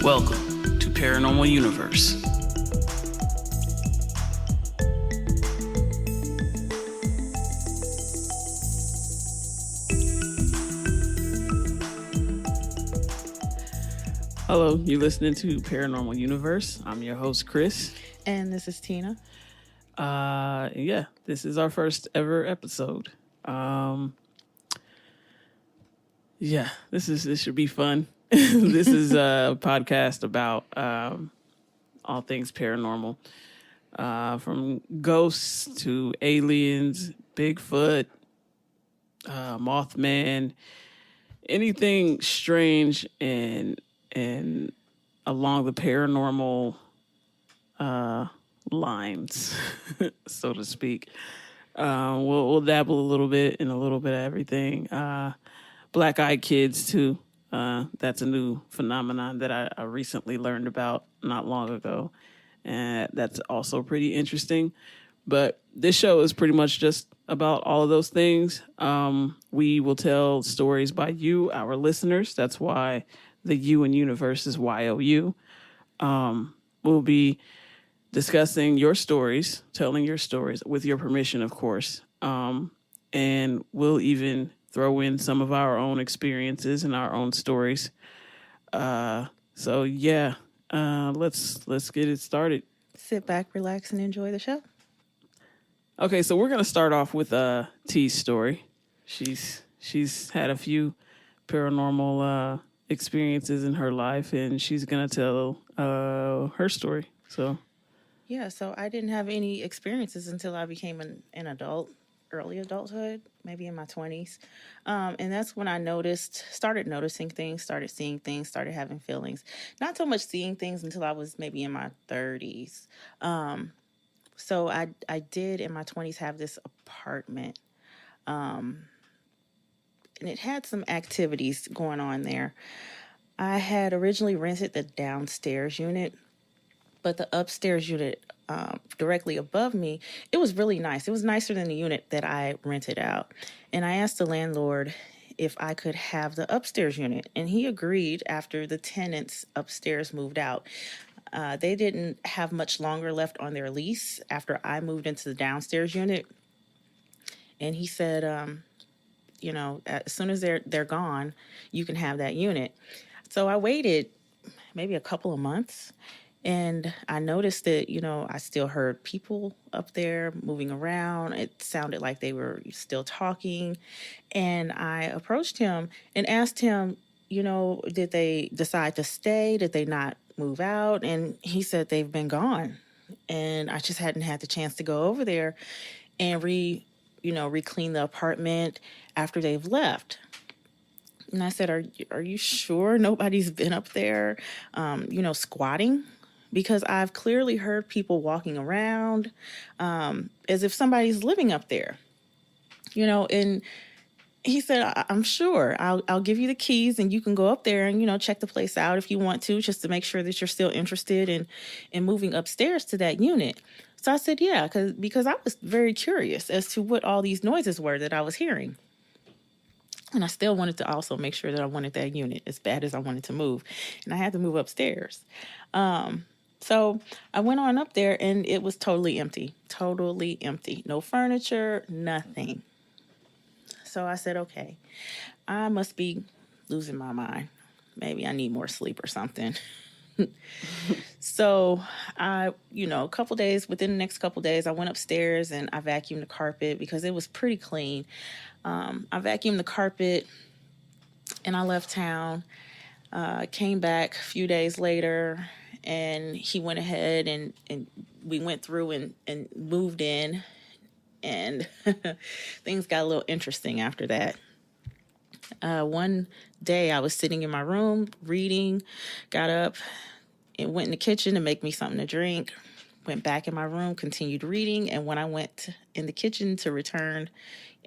Welcome to Paranormal Youniverse. Hello, you're listening to Paranormal Youniverse. I'm your host, Kris. And this is Teena. This is our first ever episode. This should be fun. This is a podcast about all things paranormal, from ghosts to aliens, Bigfoot, Mothman, anything strange and along the paranormal lines, so to speak. We'll dabble a little bit in a little bit of everything. Black-eyed kids too. That's a new phenomenon that I recently learned about not long ago, and that's also pretty interesting. But this show is pretty much just about all of those things. We will tell stories by you, our listeners. That's why the U in Universe is YOU. We'll be discussing your stories, telling your stories with your permission, of course. And we'll even throw in some of our own experiences and our own stories. Let's get it started. Sit back, relax, and enjoy the show. Okay, so we're gonna start off with T's story. She's had a few paranormal experiences in her life, and she's gonna tell her story. So I didn't have any experiences until I became an adult, early adulthood, maybe in my 20s. And that's when I started noticing things, started seeing things, started having feelings. Not so much seeing things until I was maybe in my 30s. So I did in my 20s have this apartment. And it had some activities going on there. I had originally rented the downstairs unit, but the upstairs unit directly above me, it was really nice. It was nicer than the unit that I rented out. And I asked the landlord if I could have the upstairs unit, and he agreed after the tenants upstairs moved out. They didn't have much longer left on their lease after I moved into the downstairs unit. And he said, as soon as they're gone, you can have that unit. So I waited maybe a couple of months, and I noticed that, I still heard people up there moving around. It sounded like they were still talking. And I approached him and asked him, did they decide to stay? Did they not move out? And he said they've been gone. And I just hadn't had the chance to go over there and re-clean the apartment after they've left. And I said, are you sure nobody's been up there, squatting? Because I've clearly heard people walking around as if somebody's living up there, and he said, I'm sure. I'll give you the keys and you can go up there and, check the place out if you want to, just to make sure that you're still interested in moving upstairs to that unit. So I said, yeah, because I was very curious as to what all these noises were that I was hearing. And I still wanted to also make sure that I wanted that unit as bad as I wanted to move. And I had to move upstairs. So I went on up there and it was totally empty. No furniture, nothing. So I said, okay, I must be losing my mind. Maybe I need more sleep or something. So within the next couple days, I went upstairs and I vacuumed the carpet because it was pretty clean. I vacuumed the carpet and I left town, came back a few days later, and he went ahead and we went through and moved in, and things got a little interesting after that. One day I was sitting in my room reading, got up and went in the kitchen to make me something to drink, went back in my room, continued reading. And when I went in the kitchen to return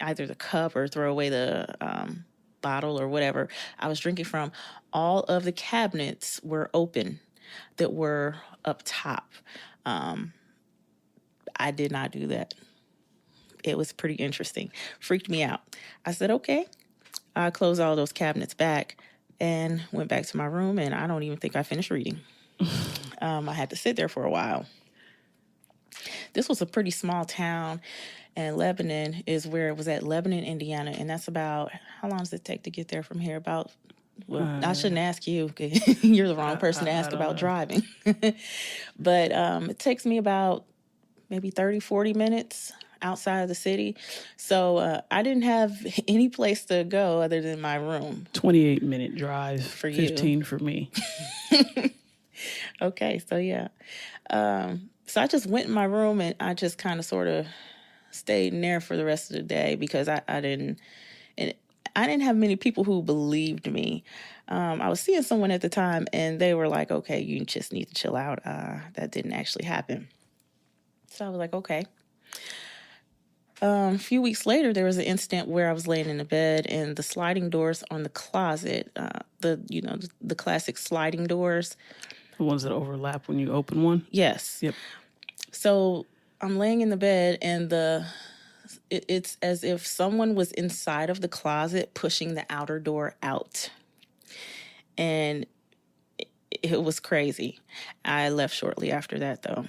either the cup or throw away the bottle or whatever I was drinking from, all of the cabinets were open that were up top. I did not do that. It was pretty interesting. Freaked me out. I said, okay. I closed all those cabinets back, and went back to my room, and I don't even think I finished reading. I had to sit there for a while. This was a pretty small town, and Lebanon is where it was at, Lebanon, Indiana, and that's about, how long does it take to get there from here? About, well, I shouldn't ask you, because you're the wrong person to ask about know. driving. But it takes me about maybe 30, 40 minutes outside of the city. So I didn't have any place to go other than my room. 28-minute drive, for 15 for me. Okay, so yeah. So I just went in my room and I just kind of sort of stayed in there for the rest of the day because I didn't have many people who believed me. I was seeing someone at the time and they were like, okay, you just need to chill out. That didn't actually happen. So I was like, okay. A few weeks later, there was an incident where I was laying in the bed and the sliding doors on the closet, the classic sliding doors. The ones that overlap when you open one? Yes. Yep. So I'm laying in the bed and it's as if someone was inside of the closet pushing the outer door out. And it was crazy. I left shortly after that, though.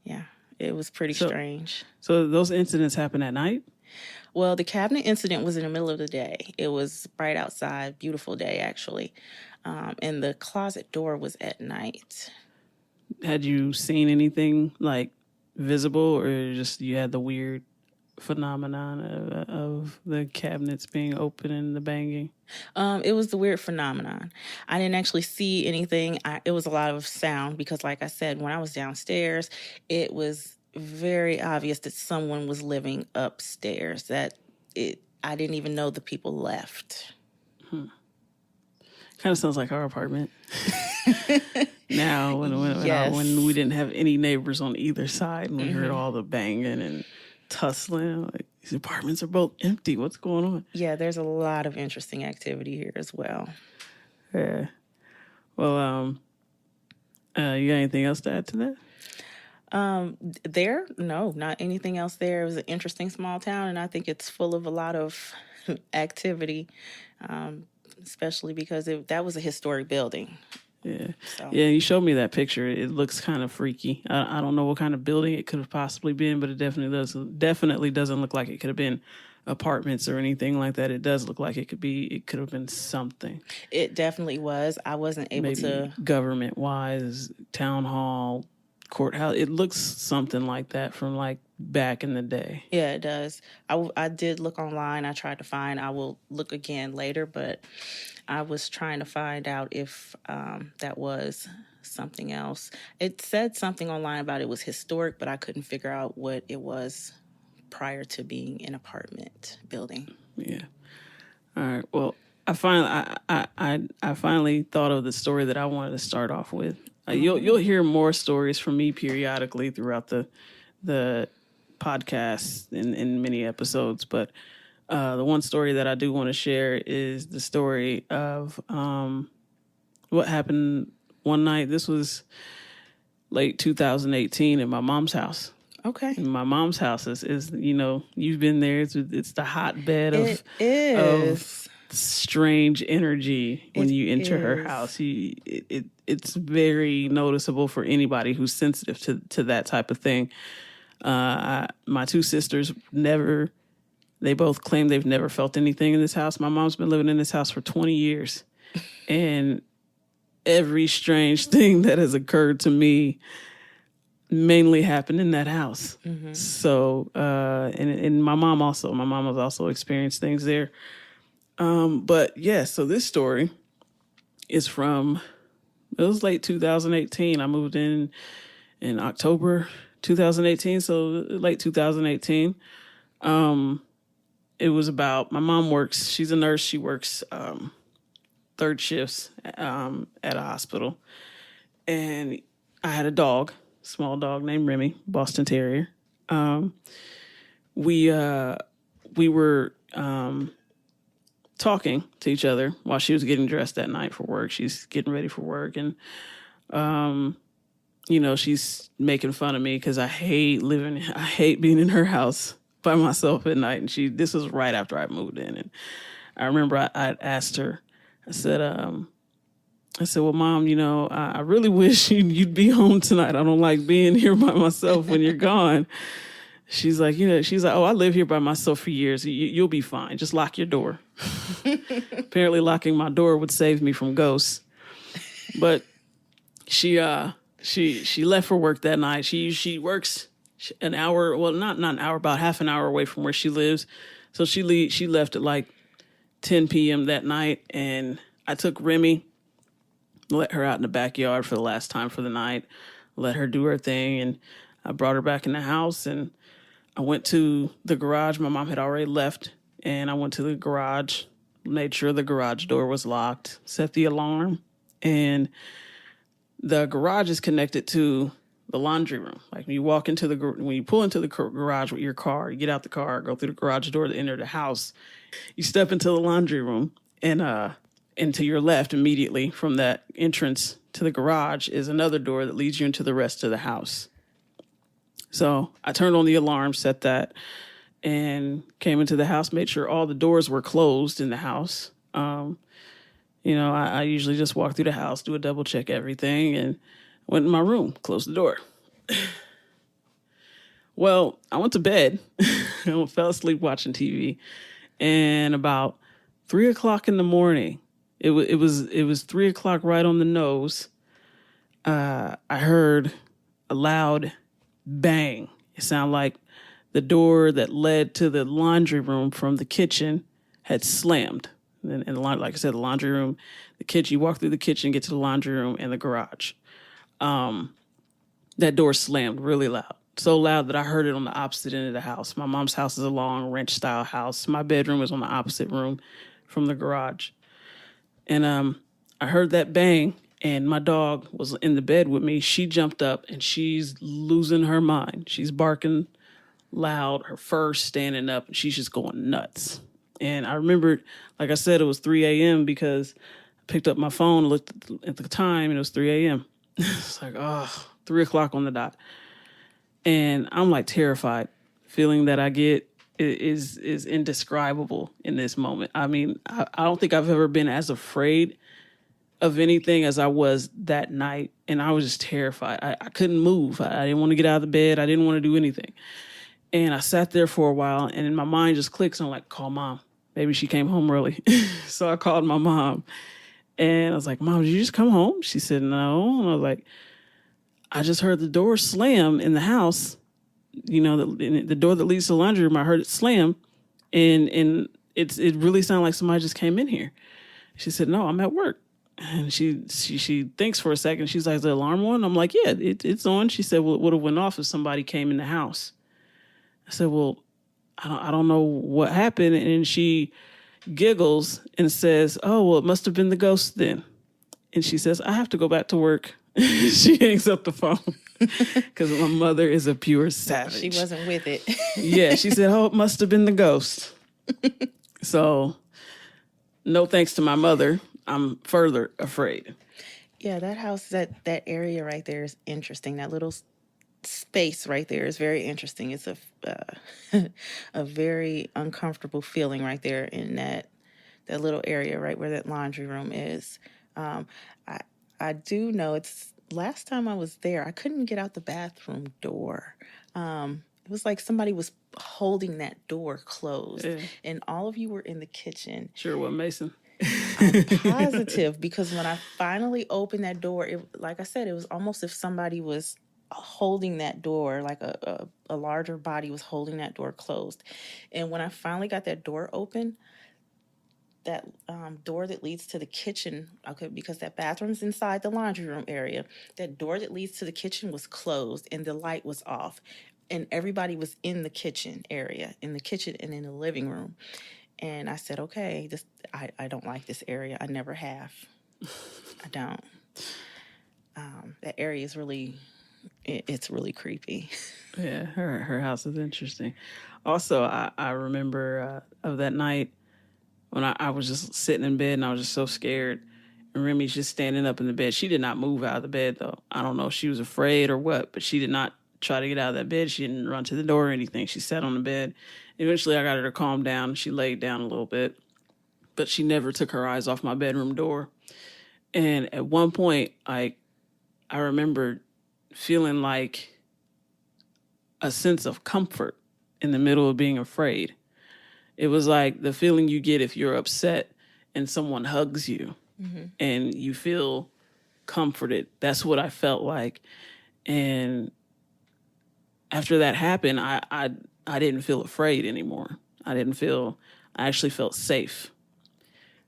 Yeah, it was pretty strange. So those incidents happen at night? Well, the cabinet incident was in the middle of the day. It was bright outside, beautiful day, actually. And the closet door was at night. Had you seen anything like visible, or just you had the weird phenomenon of the cabinets being open and the banging? It was the weird phenomenon. I didn't actually see anything. It was a lot of sound because, like I said, when I was downstairs, it was very obvious that someone was living upstairs. I didn't even know the people left. Kind of sounds like our apartment. Now, Yes. when we didn't have any neighbors on either side, and we heard all the banging and tussling, like, these apartments are both empty. What's going on? Yeah, there's a lot of interesting activity here as well. Yeah. Well, you got anything else to add to that? No, not anything else there. It was an interesting small town, and I think it's full of a lot of activity, especially because that was a historic building. Yeah. So. Yeah, you showed me that picture. It looks kind of freaky. I don't know what kind of building it could have possibly been, but it definitely doesn't look like it could have been apartments or anything like that. It does look like it could have been something. It definitely was. I wasn't able to government wise, town hall, courthouse. It looks something like that from like back in the day. Yeah, it does. I did look online. I tried to find. I will look again later, but I was trying to find out if that was something else. It said something online about it was historic, but I couldn't figure out what it was prior to being an apartment building. Yeah. All right. Well, I finally thought of the story that I wanted to start off with. You'll hear more stories from me periodically throughout the podcast in many episodes, but the one story that I do want to share is the story of what happened one night. This was late 2018 in my mom's house. Okay. And my mom's house is you've been there. It's the hotbed of strange energy when you enter her house. It's very noticeable for anybody who's sensitive to that type of thing. My two sisters they both claim they've never felt anything in this house. My mom's been living in this house for 20 years. And every strange thing that has occurred to me mainly happened in that house. Mm-hmm. So, and my mom has also experienced things there. But yeah, so this story is it was late 2018. I moved in October 2018. So late 2018. It was about, my mom she's a nurse. She works, third shifts, at a hospital. And I had a dog, small dog named Remy, Boston Terrier. We were talking to each other while she was getting dressed that night for work. She's getting ready for work, and she's making fun of me because I hate being in her house by myself at night. And this was right after I moved in, and I remember I asked her, I said, well, Mom, I really wish you'd be home tonight. I don't like being here by myself when you're gone. She's like, oh, I live here by myself for years. You'll be fine. Just lock your door. Apparently locking my door would save me from ghosts. But she left for work that night. She works an hour, well, not an hour, about half an hour away from where she lives. So she left at like 10 p.m. that night, and I took Remy, let her out in the backyard for the last time for the night, let her do her thing, and I brought her back in the house, and I went to the garage. My mom had already left, and I went to the garage, made sure the garage door was locked, set the alarm, and the garage is connected to the laundry room. Like when you pull into the garage with your car, you get out the car, go through the garage door to enter the house, you step into the laundry room, and to your left immediately from that entrance to the garage is another door that leads you into the rest of the house. So I turned on the alarm, set that, and came into the house, made sure all the doors were closed in the house. I usually just walk through the house, do a double check everything, and went in my room, closed the door. Well, I went to bed, I fell asleep watching TV, and about 3:00 in the morning, it was 3:00 right on the nose. I heard a loud bang. It sounded like the door that led to the laundry room from the kitchen had slammed. And like I said, the laundry room, the kitchen, you walk through the kitchen, get to the laundry room and the garage. That door slammed really loud. So loud that I heard it on the opposite end of the house. My mom's house is a long ranch-style house. My bedroom is on the opposite room from the garage. And I heard that bang, and my dog was in the bed with me. She jumped up, and she's losing her mind. She's barking loud, her fur standing up, and she's just going nuts. And I remembered, like I said, it was 3 a.m. because I picked up my phone, looked at the time, and it was 3 a.m. It's like, 3:00 on the dot. And I'm like terrified. Feeling that I get is indescribable in this moment. I mean, I don't think I've ever been as afraid of anything as I was that night. And I was just terrified. I couldn't move. I didn't want to get out of the bed. I didn't want to do anything. And I sat there for a while, and in my mind just clicks. I'm like, call Mom. Maybe she came home early. So I called my mom. And I was like, Mom, did you just come home? She said, no. And I was like, I just heard the door slam in the house. The door that leads to the laundry room, I heard it slam. And it really sounded like somebody just came in here. She said, no, I'm at work. And she thinks for a second. She's like, is the alarm on? I'm like, yeah, it's on. She said, well, it would have went off if somebody came in the house. I said, well, I don't know what happened. And she giggles and says, oh, well, it must have been the ghost then. And she says, I have to go back to work. She hangs up the phone because my mother is a pure savage. She wasn't with it. Yeah, she said, oh, it must have been the ghost. So no thanks to my mother, I'm further afraid. Yeah, that house, that area right there is interesting. That little space right there is very interesting. It's a very uncomfortable feeling right there in that little area right where that laundry room is. I do know it's last time I was there, I couldn't get out the bathroom door. It was like somebody was holding that door closed, and all of you were in the kitchen. Sure, what, Mason? I'm positive because when I finally opened that door, like I said, it was almost if somebody was holding that door, like a larger body was holding that door closed. And when I finally got that door open, that door that leads to the kitchen, okay, because that bathroom's inside the laundry room area, that door that leads to the kitchen was closed and the light was off. And everybody was in the kitchen area, in the kitchen and in the living room. And I said, okay, I don't like this area. I never have. I don't. That area is really, it's really creepy. Yeah, her house is interesting. Also, I remember of that night when I was just sitting in bed and I was just so scared. And Remy's just standing up in the bed. She did not move out of the bed, though. I don't know if she was afraid or what, but she did not try to get out of that bed. She didn't run to the door or anything. She sat on the bed. Eventually, I got her to calm down. She laid down a little bit. but she never took her eyes off my bedroom door. And at one point, I remember feeling like a sense of comfort in the middle of being afraid. It was like the feeling you get if you're upset and someone hugs you and you feel comforted. That's what I felt like. And after that happened, I didn't feel afraid anymore. I actually felt safe.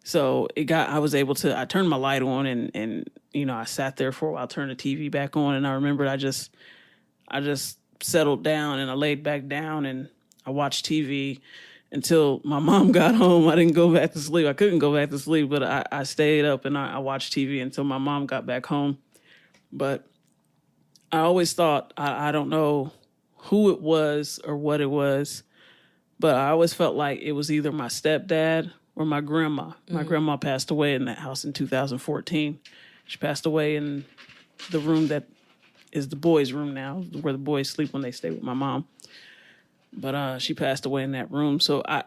So I was able to, I turned my light on and, I sat there for a while, turned the TV back on. And I remembered I just settled down and I laid back down and I watched TV until my mom got home. I didn't go back to sleep. I couldn't go back to sleep, but I stayed up and I watched TV until my mom got back home. But I always thought, I don't know who it was or what it was, but I always felt like it was either my stepdad or my grandma. My grandma passed away in that house in 2014. She passed away in the room that is the boys' room now, where the boys sleep when they stay with my mom. But she passed away in that room. So I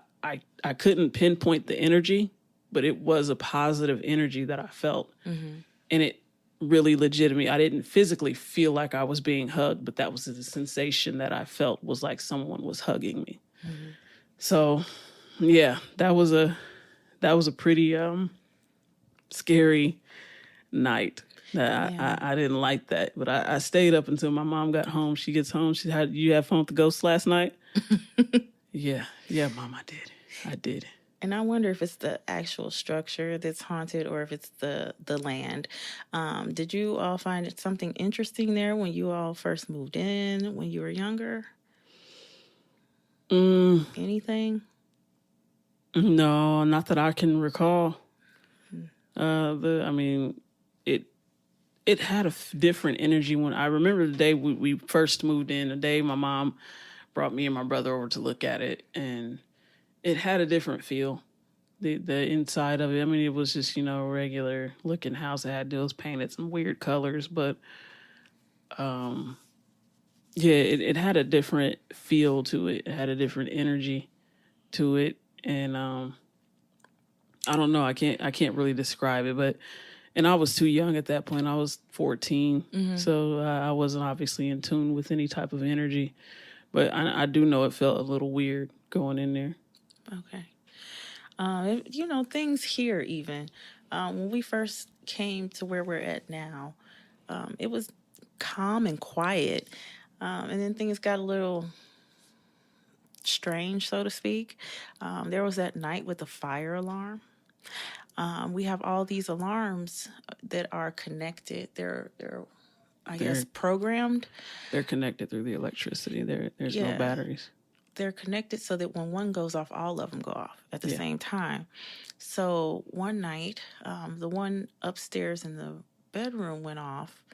couldn't pinpoint the energy, but it was a positive energy that I felt. And it really legitimate. I didn't physically feel like I was being hugged, but that was the sensation that I felt was like someone was hugging me. So yeah, that was a pretty scary night. I didn't like that, but I stayed up until my mom got home. She gets home. She said, "You have fun with the ghosts last night?" Yeah, Mom, I did. And I wonder if it's the actual structure that's haunted or if it's the land. Did you all find something interesting there when you all first moved in, when you were younger? Anything? No, not that I can recall. It had a different energy when I remember the day we first moved in. The day my mom brought me and my brother over to look at it, and it had a different feel. The inside of it, I mean, it was just a regular looking house. It had those painted some weird colors, but it had a different feel to it. It had a different energy to it, and I don't know. I can't really describe it, and I was too young at that point. I was 14, so I wasn't obviously in tune with any type of energy. But I do know it felt a little weird going in there. Okay. Things here even. When we first came to where we're at now, it was calm and quiet. And then things got a little strange, so to speak. There was that night with the fire alarm. We have all these alarms that are connected. They're I guess programmed. They're connected through the electricity. There's no batteries. They're connected so that when one goes off, all of them go off at the same time. So one night, the one upstairs in the bedroom went off,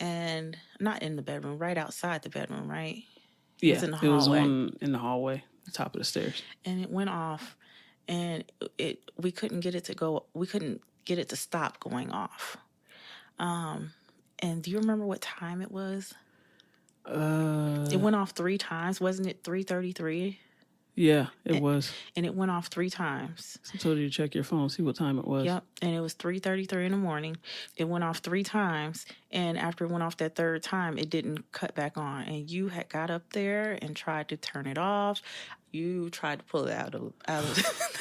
and not in the bedroom, right outside the bedroom, right? Yeah, it was in the hallway. It was one in the hallway, the top of the stairs. And it went off, and we couldn't get it to go. We couldn't get it to stop going off. And do you remember what time it was? It went off 3 times. Wasn't it 3:33? Yeah, it was. And it went off 3 times. I told you to check your phone, see what time it was. Yep, and it was 3:33 in the morning. It went off 3 times, and after it went off that 3rd time, it didn't cut back on. And you had got up there and tried to turn it off. You tried to pull it out of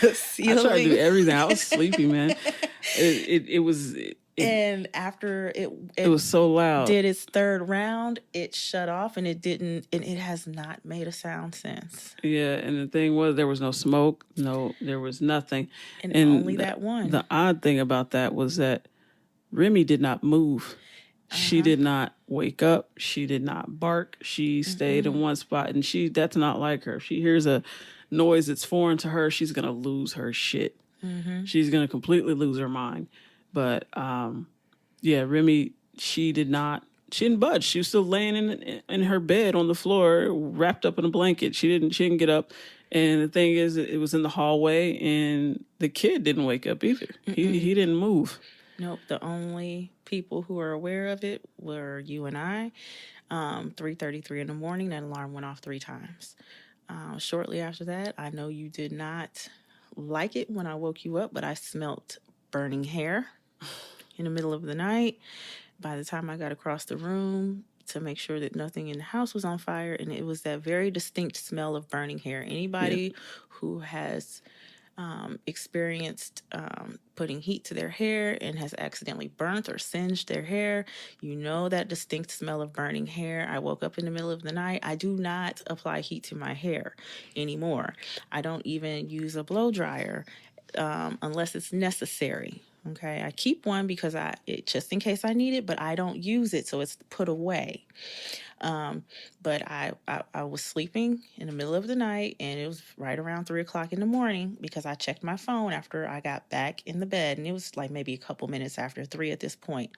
the ceiling. I tried to do everything. I was sleepy, man. It was... and after it was so loud, did its 3rd round, it shut off, and it has not made a sound since. Yeah, and the thing was, there was no smoke, there was nothing, and only that one. The odd thing about that was that Remy did not move. She did not wake up. She did not bark. She stayed in one spot, and that's not like her. If she hears a noise that's foreign to her, she's gonna lose her shit. She's gonna completely lose her mind. But Remy, she didn't budge. She was still laying in her bed on the floor, wrapped up in a blanket. She didn't get up. And the thing is, it was in the hallway, and the kid didn't wake up either. He didn't move. Nope. The only people who are aware of it were you and I. 3:33 in the morning, that alarm went off 3 times. Shortly after that, I know you did not like it when I woke you up, but I smelt burning hair in the middle of the night. By the time I got across the room to make sure that nothing in the house was on fire, and it was that very distinct smell of burning hair. Yeah. Anybody who has experienced putting heat to their hair and has accidentally burnt or singed their hair, you know that distinct smell of burning hair. I woke up in the middle of the night. I do not apply heat to my hair anymore. I don't even use a blow dryer unless it's necessary. Okay, I keep one because just in case I need it, but I don't use it, so it's put away. But I was sleeping in the middle of the night, and it was right around 3 o'clock in the morning because I checked my phone after I got back in the bed, and it was like maybe a couple minutes after 3 at this point.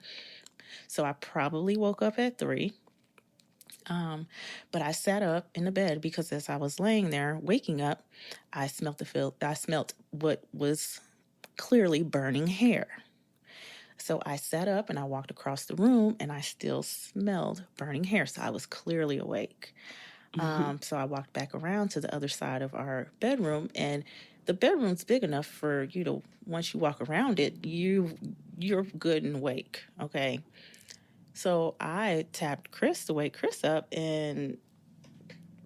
So I probably woke up at 3. But I sat up in the bed because as I was laying there waking up, I smelt what was clearly burning hair. So I sat up and I walked across the room and I still smelled burning hair. So I was clearly awake. So I walked back around to the other side of our bedroom, and the bedroom's big enough for you to, once you walk around it, you're good and awake. Okay. So I tapped Kris to wake Kris up, and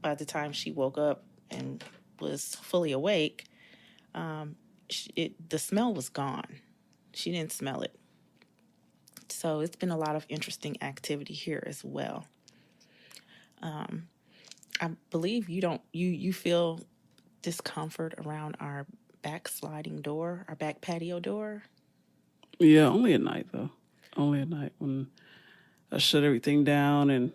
by the time she woke up and was fully awake, the smell was gone. She didn't smell it. So it's been a lot of interesting activity here as well. I believe you feel discomfort around our back sliding door, our back patio door. Yeah, only at night though. Only at night when I shut everything down and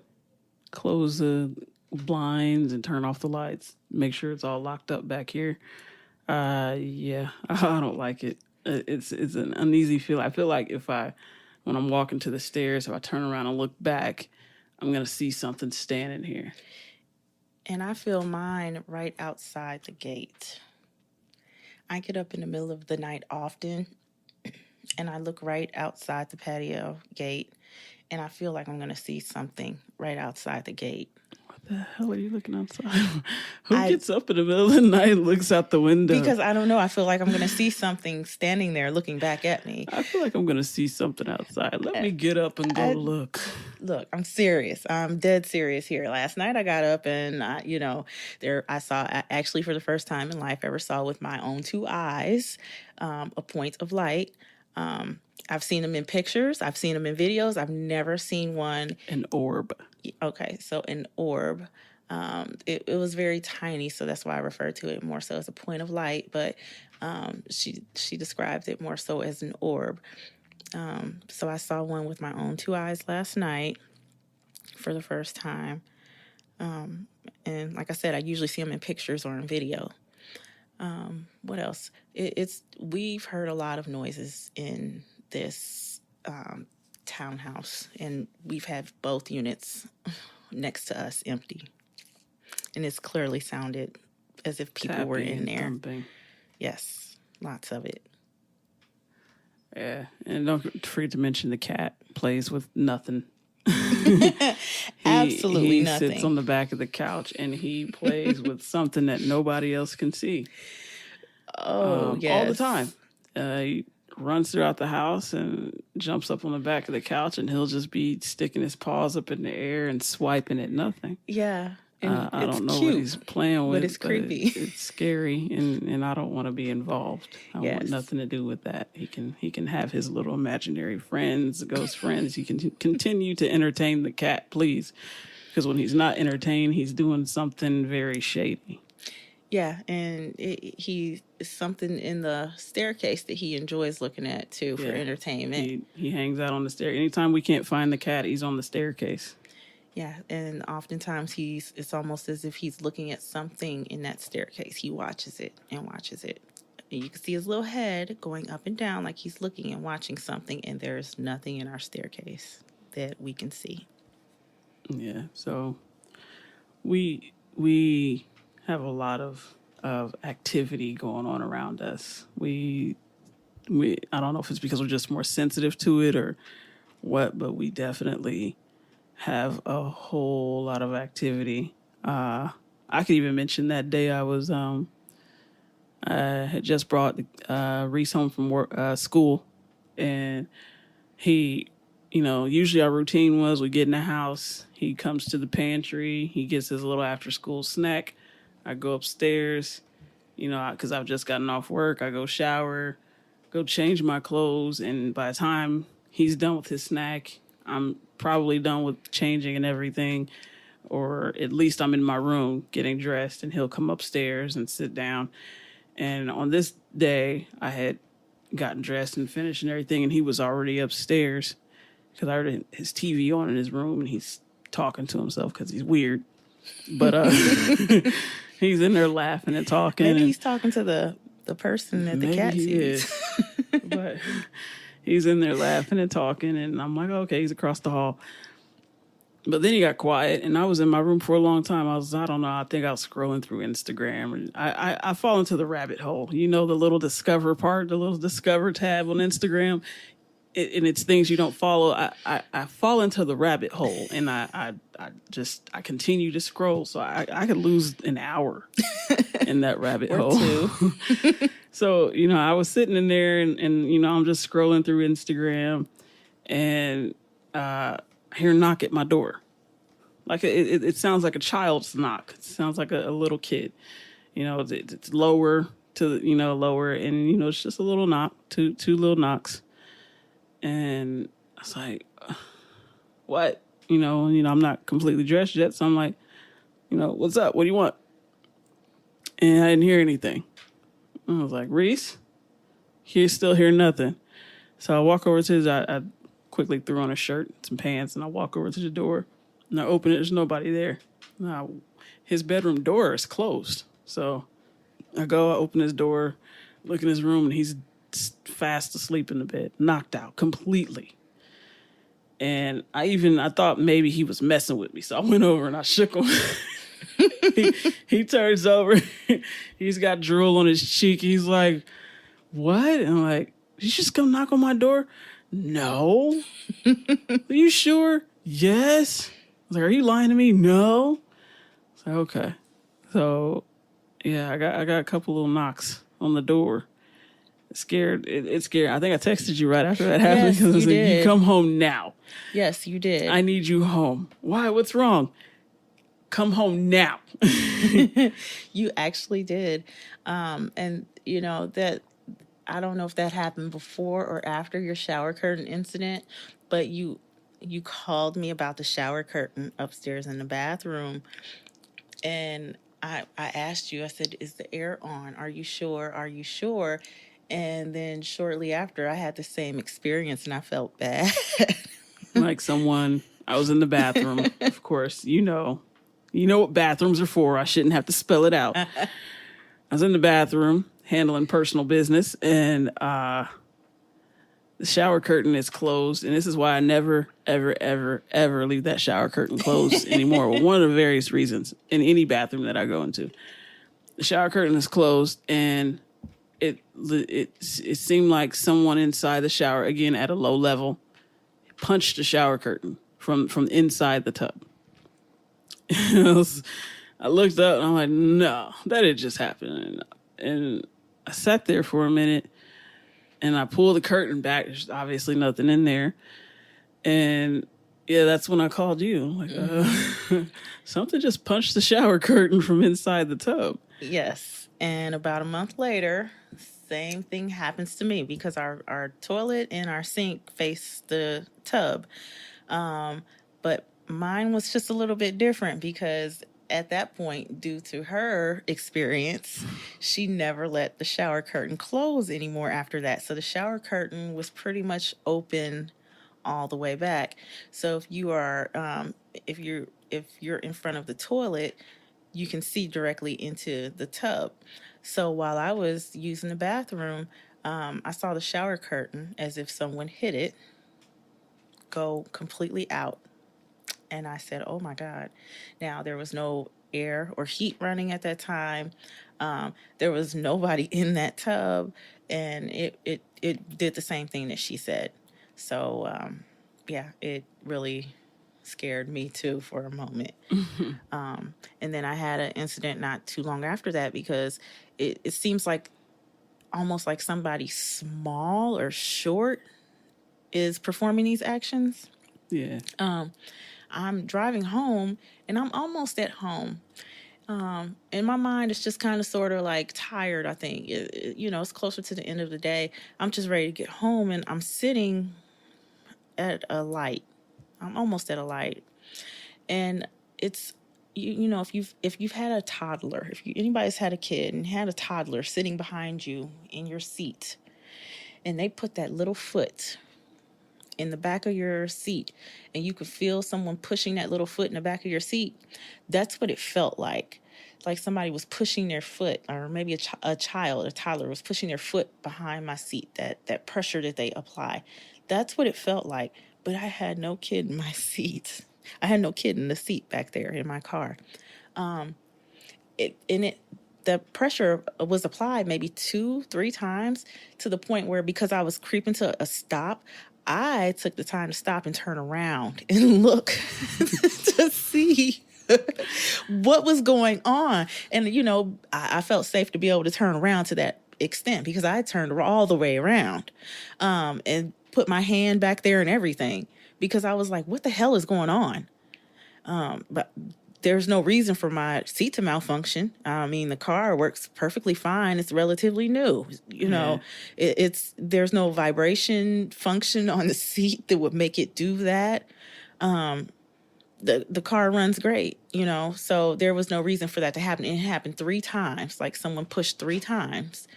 close the blinds and turn off the lights. Make sure it's all locked up back here. Yeah, I don't like it. It's an uneasy feel. I feel like when I'm walking to the stairs, if I turn around and look back, I'm gonna see something standing here. And I feel mine right outside the gate. I get up in the middle of the night often, and I look right outside the patio gate, and I feel like I'm going to see something right outside the gate. What the hell are you looking outside? Who gets up in the middle of the night and looks out the window? Because I don't know. I feel like I'm going to see something standing there looking back at me. I feel like I'm going to see something outside. Let me get up and go look. Look, I'm serious. I'm dead serious here. Last night I got up and I saw, actually for the first time in life, ever saw with my own two eyes a point of light. I've seen them in pictures. I've seen them in videos. I've never seen one. An orb. Okay, so an orb. It was very tiny, so that's why I refer to it more so as a point of light. But she described it more so as an orb. So I saw one with my own two eyes last night for the first time. And like I said, I usually see them in pictures or in video. What else? We've heard a lot of noises in this townhouse, and we've had both units next to us empty. And it's clearly sounded as if people were in there. Thumping. Yes, lots of it. Yeah, and don't forget to mention the cat plays with nothing. Absolutely nothing. He sits on the back of the couch and he plays with something that nobody else can see. Yes. All the time. He runs throughout the house and jumps up on the back of the couch, and he'll just be sticking his paws up in the air and swiping at nothing. Yeah. I don't know what he's playing with, but it's creepy. It's scary, and I don't want to be involved. I want nothing to do with that. He can have his little imaginary friends, ghost friends. He can continue to entertain the cat, please, because when he's not entertained, he's doing something very shady. Yeah, and he is something in the staircase that he enjoys looking at too for entertainment. He hangs out on the stair. Anytime we can't find the cat, he's on the staircase. Yeah, and oftentimes it's almost as if he's looking at something in that staircase. He watches it and watches it. And you can see his little head going up and down like he's looking and watching something, and there's nothing in our staircase that we can see. Yeah, so we have a lot of activity going on around us. I don't know if it's because we're just more sensitive to it or what, but we definitely have a whole lot of activity. I could even mention that day I I had just brought Reese home from school, and he, usually our routine was we get in the house, he comes to the pantry, he gets his little after school snack. I go upstairs, because I've just gotten off work. I go shower, go change my clothes, and by the time he's done with his snack, I'm probably done with changing and everything, or at least I'm in my room getting dressed, and he'll come upstairs and sit down. And on this day, I had gotten dressed and finished and everything, and he was already upstairs because I heard his TV on in his room, and he's talking to himself because he's weird. But he's in there laughing and talking. Maybe he's talking to the person that the cat sees. But he's in there laughing and talking, and I'm like, okay, he's across the hall. But then he got quiet, and I was in my room for a long time. I don't know, I think I was scrolling through Instagram, and I fall into the rabbit hole. The little discover part, the little discover tab on Instagram, and it's things you don't follow. I fall into the rabbit hole, and I continue to scroll, so I could lose an hour in that rabbit or hole. Two. So, I was sitting in there, and I'm just scrolling through Instagram, and I hear a knock at my door. Like it sounds like a child's knock. It sounds like a little kid. It's lower to lower, and it's just a little knock, two little knocks. And I was like, what? I'm not completely dressed yet, so I'm like, what's up? What do you want? And I didn't hear anything. I was like, Reese, you still hear nothing. So I walk over to I quickly threw on a shirt, some pants, and I walk over to the door, and I open it. There's nobody there. Now, his bedroom door is closed. So I open his door, look in his room, and he's fast asleep in the bed, knocked out completely. And I thought maybe he was messing with me. So I went over and I shook him. he turns over. He's got drool on his cheek. He's like, what? And I'm like, did you just come knock on my door? No. Are you sure? Yes. I was like, are you lying to me? No. I was like, okay. So yeah, I got a couple little knocks on the door. It's scared. It's scary. I think I texted you right after that happened, because I was like, you come home now. Yes, you did. I need you home. Why? What's wrong? Come home now. You actually did. And that, I don't know if that happened before or after your shower curtain incident, but you called me about the shower curtain upstairs in the bathroom, and I asked you, I said, is the air on? Are you sure? Are you sure? And then shortly after, I had the same experience, and I felt bad. Like I was in the bathroom, of course, you know what bathrooms are for. I shouldn't have to spell it out. I was in the bathroom handling personal business, and the shower curtain is closed. And this is why I never, ever, ever, ever leave that shower curtain closed anymore. Well, one of the various reasons in any bathroom that I go into. The shower curtain is closed, and it seemed like someone inside the shower, again at a low level, punched the shower curtain from inside the tub. I looked up and I'm like, no, that didn't just happen. And I sat there for a minute, and I pulled the curtain back. There's obviously nothing in there. And yeah, that's when I called you. Like, something just punched the shower curtain from inside the tub. Yes. And about a month later, same thing happens to me, because our toilet and our sink face the tub. But mine was just a little bit different, because at that point, due to her experience, she never let the shower curtain close anymore after that. So the shower curtain was pretty much open all the way back. So if you are, if you're in front of the toilet, you can see directly into the tub. So while I was using the bathroom, I saw the shower curtain, as if someone hit it, go completely out. And I said, oh my God. Now, there was no air or heat running at that time. There was nobody in that tub. And it did the same thing that she said. So, yeah, it really scared me too for a moment. And then I had an incident not too long after that, because it seems like almost like somebody small or short is performing these actions. Yeah. I'm driving home and I'm almost at home. And my mind is just kind of sort of like tired, I think. It's closer to the end of the day. I'm just ready to get home and I'm sitting at a light. I'm almost at a light. And it's if you've had a toddler, anybody's had a kid and had a toddler sitting behind you in your seat and they put that little foot in the back of your seat and you could feel someone pushing that little foot in the back of your seat, that's what it felt like somebody was pushing their foot, or maybe a toddler was pushing their foot behind my seat, that pressure that they apply. That's what it felt like. But I had no kid in my seat. I had no kid in the seat back there in my car. The pressure was applied maybe 2-3 times, to the point where, because I was creeping to a stop, I took the time to stop and turn around and look to see what was going on. And, I felt safe to be able to turn around to that extent because I turned all the way around, and put my hand back there and everything, because I was like, what the hell is going on? But there's no reason for my seat to malfunction. I mean, the car works perfectly fine. It's relatively new. There's no vibration function on the seat that would make it do that. The car runs great, so there was no reason for that to happen. It happened 3 times, like someone pushed 3 times.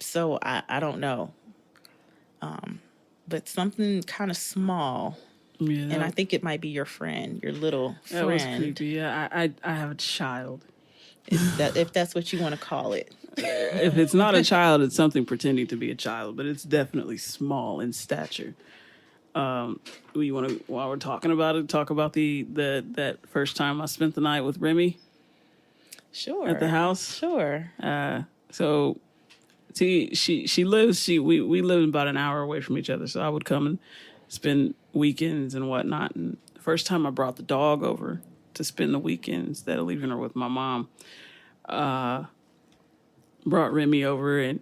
So I don't know. But something kind of small. Yeah. And I think it might be your friend, your little friend. That was creepy. Yeah, I have a child. If that's what you want to call it. If it's not a child, it's something pretending to be a child, but it's definitely small in stature. You want to, while we're talking about it, talk about that first time I spent the night with Remy? Sure. At the house? Sure. So she lives, we live about an hour away from each other, so I would come and spend weekends and whatnot. And the first time I brought the dog over to spend the weekend instead of leaving her with my mom, brought Remy over, and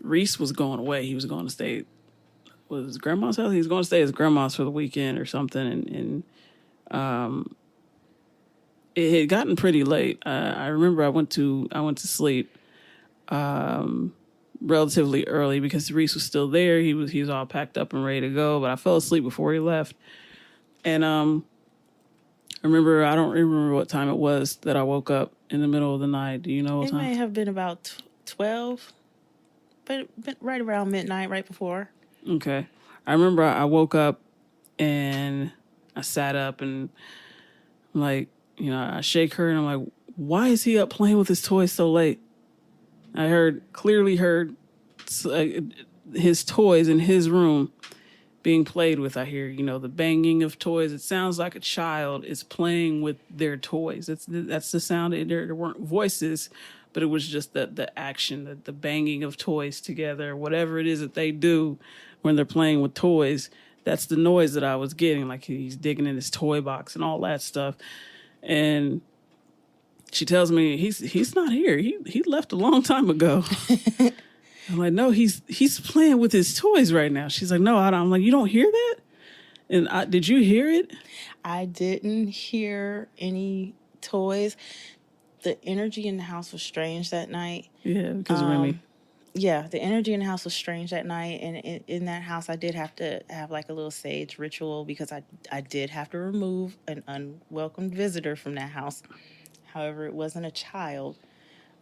Reese was going away. He was going to stay with his grandma's house. He was going to stay at his grandma's for the weekend or something, and it had gotten pretty late. I remember I went to sleep relatively early because Reese was still there. He was all packed up and ready to go, but I fell asleep before he left. And I don't remember what time it was that I woke up in the middle of the night. Do you know what time? It may have been about 12, but right around midnight, right before. Okay. I remember I woke up and I sat up and I shake her and I'm like, why is he up playing with his toys so late? I clearly heard his toys in his room being played with. I hear, the banging of toys. It sounds like a child is playing with their toys. That's the sound. There weren't voices, but it was just the action, the banging of toys together, whatever it is that they do when they're playing with toys. That's the noise that I was getting, like he's digging in his toy box and all that stuff. And she tells me he's not here. He left a long time ago. I'm like, no, he's playing with his toys right now. She's like, no, I don't. I'm like, you don't hear that? And did you hear it? I didn't hear any toys. The energy in the house was strange that night. Yeah, because of Remy. Yeah, the energy in the house was strange that night. And in that house, I did have to have like a little sage ritual because I did have to remove an unwelcome visitor from that house. However, it wasn't a child.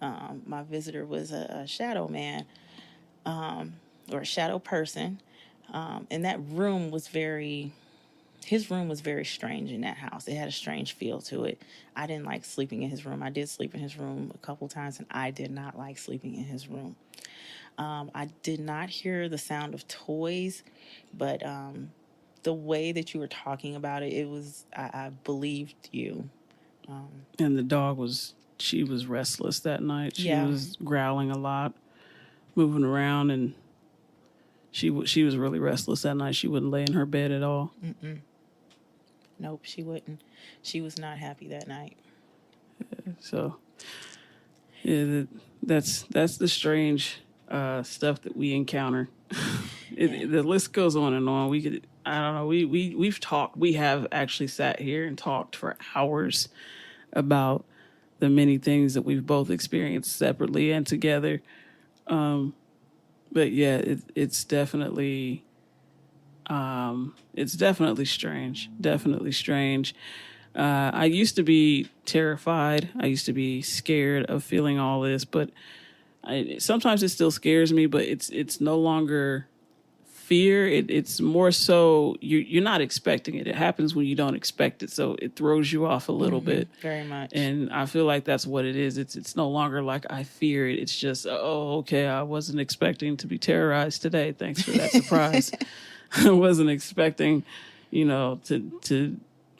My visitor was a shadow man, or a shadow person. And his room was very strange in that house. It had a strange feel to it. I didn't like sleeping in his room. I did sleep in his room a couple times, and I did not like sleeping in his room. I did not hear the sound of toys, but the way that you were talking about it, I believed you. And the dog she was restless that night. She was growling a lot, moving around, and she was really restless that night. She wouldn't lay in her bed at all. Mm-mm. Nope, she wouldn't. She was not happy that night. Yeah, so Yeah, that's the strange stuff that we encounter. Yeah. The list goes on and on. We could, I don't know. We've talked. We have actually sat here and talked for hours about the many things that we've both experienced separately and together. But yeah, it's definitely strange. Definitely strange. I used to be terrified. I used to be scared of feeling all this, but sometimes it still scares me. But it's no longer fear. It's more so you're not expecting it. It happens when you don't expect it, so it throws you off a little bit. Very much. And I feel like that's what it is. It's no longer like I fear it. It's just, oh, okay, I wasn't expecting to be terrorized today. Thanks for that surprise. I wasn't expecting,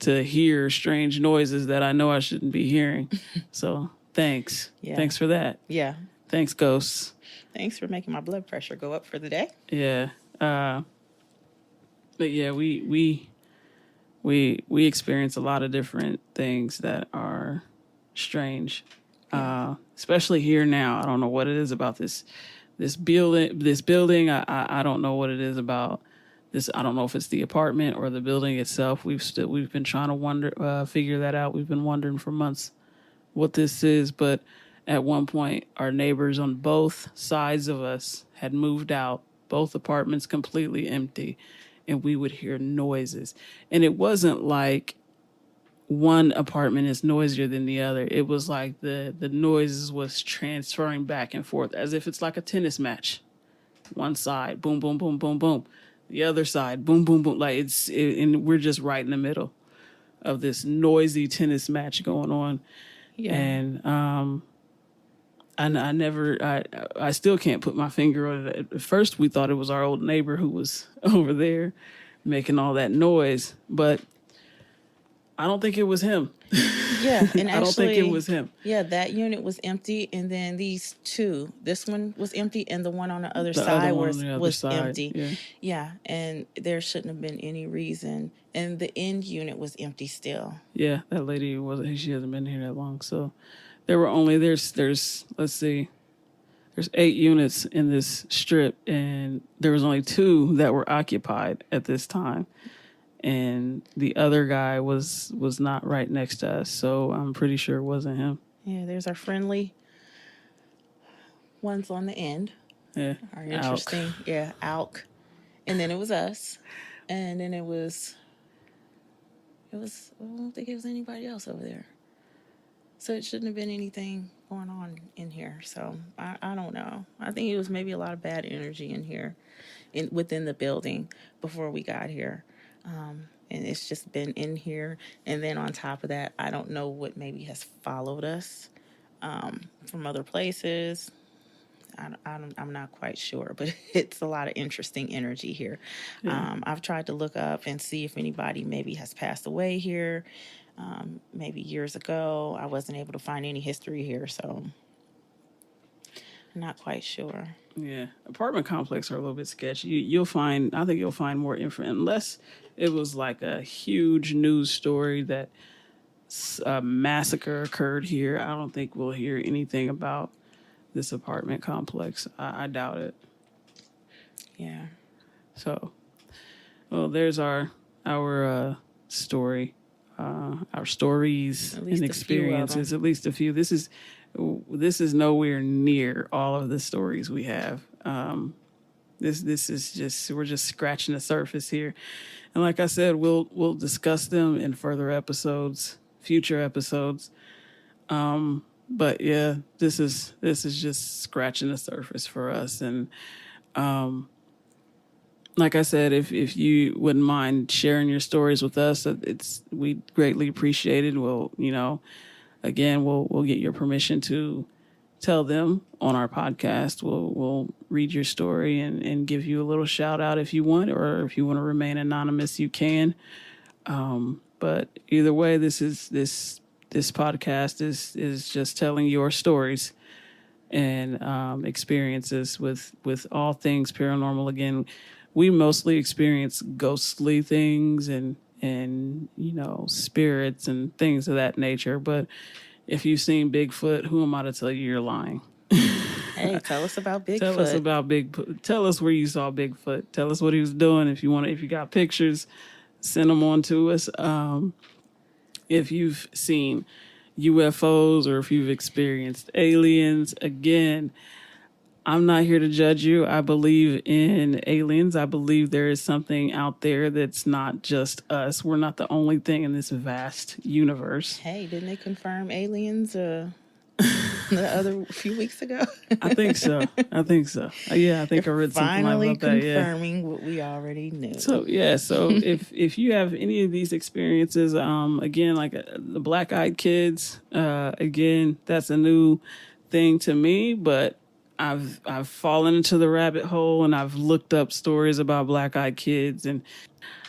to hear strange noises that I know I shouldn't be hearing. So thanks. Yeah. Thanks for that. Yeah. Thanks, ghosts. Thanks for making my blood pressure go up for the day. Yeah. But yeah, we experience a lot of different things that are strange. Especially here now. I don't know what it is about this building. I don't know what it is about this. I don't know if it's the apartment or the building itself. We've been trying to figure that out. We've been wondering for months what this is, but at one point our neighbors on both sides of us had moved out, both apartments completely empty, and we would hear noises. And it wasn't like one apartment is noisier than the other. It was like the noises was transferring back and forth as if it's like a tennis match. One side, boom, boom, boom, boom, boom. The other side, boom, boom, boom. Like and we're just right in the middle of this noisy tennis match going on. Yeah. And I still can't put my finger on it. At first, we thought it was our old neighbor who was over there making all that noise, but I don't think it was him. Yeah, and actually, I don't think it was him. Yeah, that unit was empty, and then these two, this one was empty, and the one on the other The side other one was on the other was side, empty. yeah. Yeah, and there shouldn't have been any reason, and the end unit was empty still. Yeah, that lady she hasn't been here that long. So there were only there's let's see, there's 8 units in this strip, and there was only 2 that were occupied at this time. And the other guy was not right next to us, so I'm pretty sure it wasn't him. Yeah, there's our friendly ones on the end. Yeah, Are interesting. Alk. Yeah, Alk. And then it was us. And then it was I don't think it was anybody else over there. So it shouldn't have been anything going on in here. So I don't know. I think it was maybe a lot of bad energy in here within the building before we got here. And it's just been in here. And then on top of that, I don't know what maybe has followed us from other places. I'm not quite sure, but it's a lot of interesting energy here. Yeah. I've tried to look up and see if anybody maybe has passed away here, maybe years ago. I wasn't able to find any history here, so I'm not quite sure. Yeah, apartment complexes are a little bit sketchy. I think you'll find more info, unless it was like a huge news story that a massacre occurred here. I don't think we'll hear anything about this apartment complex. I doubt it. Yeah. So, well, there's our story, our stories and experiences. At least a few. This is nowhere near all of the stories we have. This is just, we're just scratching the surface here, and like I said, we'll discuss them in future episodes. But yeah, this is just scratching the surface for us. And like I said, if you wouldn't mind sharing your stories with us, we greatly appreciate it. We'll get your permission to tell them on our podcast. We'll read your story and give you a little shout out if you want, or if you want to remain anonymous, you can. But either way, this podcast is just telling your stories and experiences with all things paranormal. Again, we mostly experience ghostly things and spirits and things of that nature. But if you've seen Bigfoot, who am I to tell you you're lying? Hey, tell us about Bigfoot. Tell us about Bigfoot. Tell us where you saw Bigfoot. Tell us what he was doing. If you got pictures, send them on to us. If you've seen UFOs or if you've experienced aliens, again, I'm not here to judge you. I believe in aliens. I believe there is something out there that's not just us. We're not the only thing in this vast universe. Hey, didn't they confirm aliens the other few weeks ago? I think so. Yeah, I think I read something Finally about that. Yeah. confirming what we already knew. So if you have any of these experiences, again, like the Black Eyed Kids, again, that's a new thing to me, but I've fallen into the rabbit hole and I've looked up stories about Black Eyed Kids, and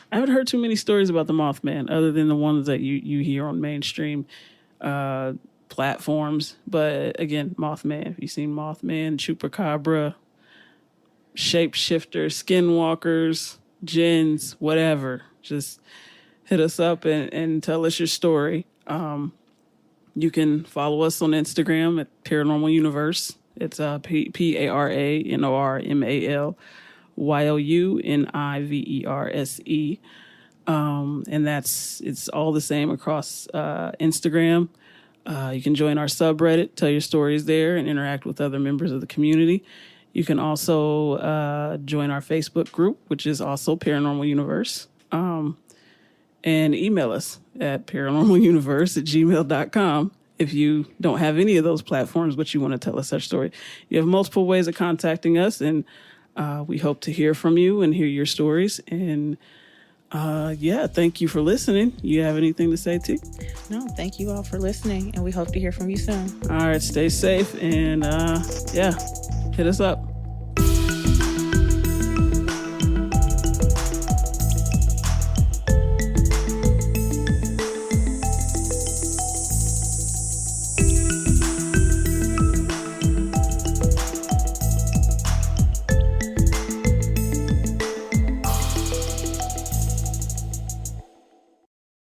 I haven't heard too many stories about the Mothman other than the ones that you hear on mainstream platforms. But again, Mothman, if you've seen Mothman, Chupacabra, shapeshifters, skinwalkers, jinns, whatever, just hit us up and tell us your story. You can follow us on Instagram at Paranormal Universe. It's Paranormal Youniverse. And it's all the same across Instagram. You can join our subreddit, tell your stories there, and interact with other members of the community. You can also join our Facebook group, which is also Paranormal Universe. And email us at paranormaluniverse@gmail.com if you don't have any of those platforms, but you want to tell us such story. You have multiple ways of contacting us, and we hope to hear from you and hear your stories. And thank you for listening. You have anything to say, T? No, thank you all for listening, and we hope to hear from you soon. All right, stay safe, and hit us up.